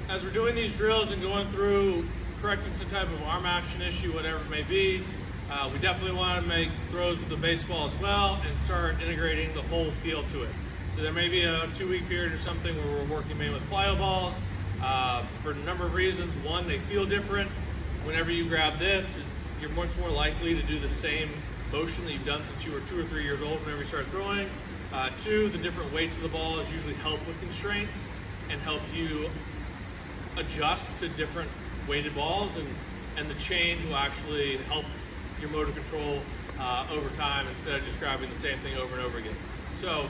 as we're doing these drills and going through correcting some type of arm action issue, whatever it may be, we definitely want to make throws with the baseball as well and start integrating the whole feel to it. So there may be a 2-week period or something where we're working mainly with plyo balls for a number of reasons. One, they feel different. Whenever you grab this, you're much more likely to do the same motion that you've done since you were 2 or 3 years old whenever you start throwing. Two, the different weights of the ball is usually help with constraints and help you adjust to different weighted balls, and the change will actually help your motor control over time instead of just grabbing the same thing over and over again. So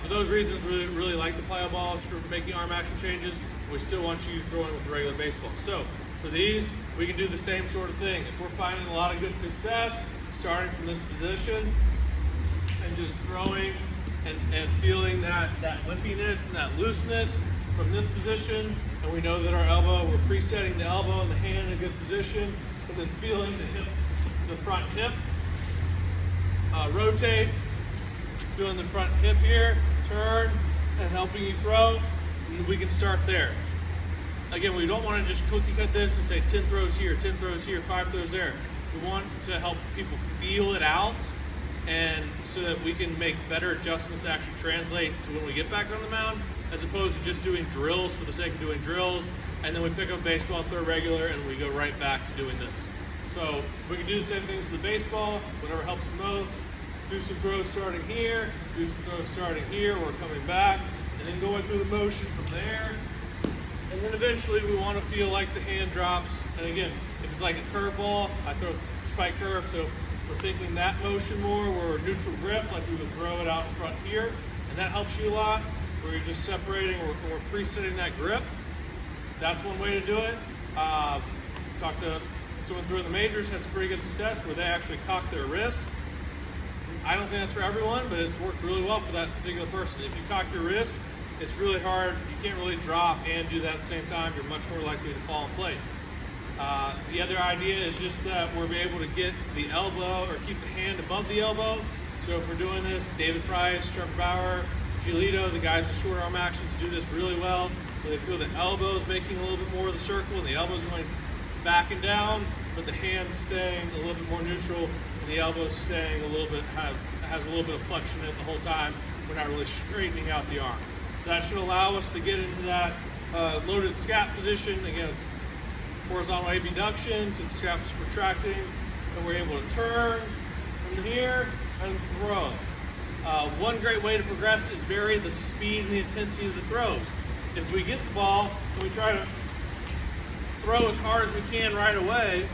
for those reasons, we really like the plyo balls for making arm action changes. We still want you throwing with the regular baseball. So for these, we can do the same sort of thing. If we're finding a lot of good success, starting from this position and just throwing and feeling that limpiness and that looseness from this position, and we know that our elbow, we're presetting the elbow and the hand in a good position, and then feeling the front hip rotate, feeling the front hip here, turn, and helping you throw, and we can start there. Again, we don't want to just cookie cut this and say 10 throws here, 10 throws here, 5 throws there. We want to help people feel it out, and so that we can make better adjustments that actually translate to when we get back on the mound, as opposed to just doing drills for the sake of doing drills, and then we pick up baseball, throw regular, and we go right back to doing this. So we can do the same things with the baseball, whatever helps the most. Do some throws starting here, do some throws starting here, we're coming back, and then going through the motion from there. And then eventually we want to feel like the hand drops. And again, if it's like a curveball, I throw spike curve, so we're thinking that motion more, where we're neutral grip, like we would throw it out in front here, and that helps you a lot, where you're just separating, or we're presetting that grip. That's one way to do it. Talked to someone through the majors, had some pretty good success where they actually cocked their wrist. I don't think that's for everyone, but it's worked really well for that particular person. If you cock your wrist, it's really hard. You can't really drop and do that at the same time. You're much more likely to fall in place. The other idea is just that we're able to get the elbow, or keep the hand above the elbow. So if we're doing this, David Price, Trevor Bauer, Giolito, the guys with short arm actions do this really well, where they feel the elbows making a little bit more of the circle, and the elbows going back and down, but the hand staying a little bit more neutral, and the elbows staying a little bit, has a little bit of flexion in it the whole time. We're not really straightening out the arm. So that should allow us to get into that loaded scap position. Again, it's horizontal abduction, so the scap's retracting, and we're able to turn from here and throw. One great way to progress is vary the speed and the intensity of the throws. If we get the ball and we try to throw as hard as we can right away,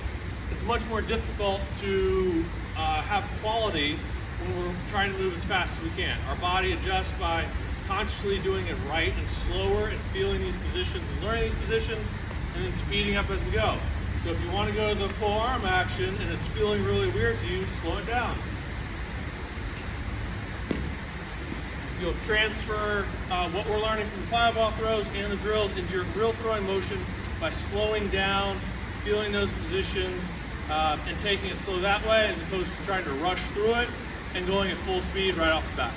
it's much more difficult to have quality when we're trying to move as fast as we can. Our body adjusts by consciously doing it right and slower, and feeling these positions and learning these positions, and then speeding up as we go. So if you want to go to the full arm action and it's feeling really weird to you, slow it down. You'll transfer what we're learning from the plyo ball throws and the drills into your real throwing motion by slowing down, feeling those positions, and taking it slow that way, as opposed to trying to rush through it and going at full speed right off the bat.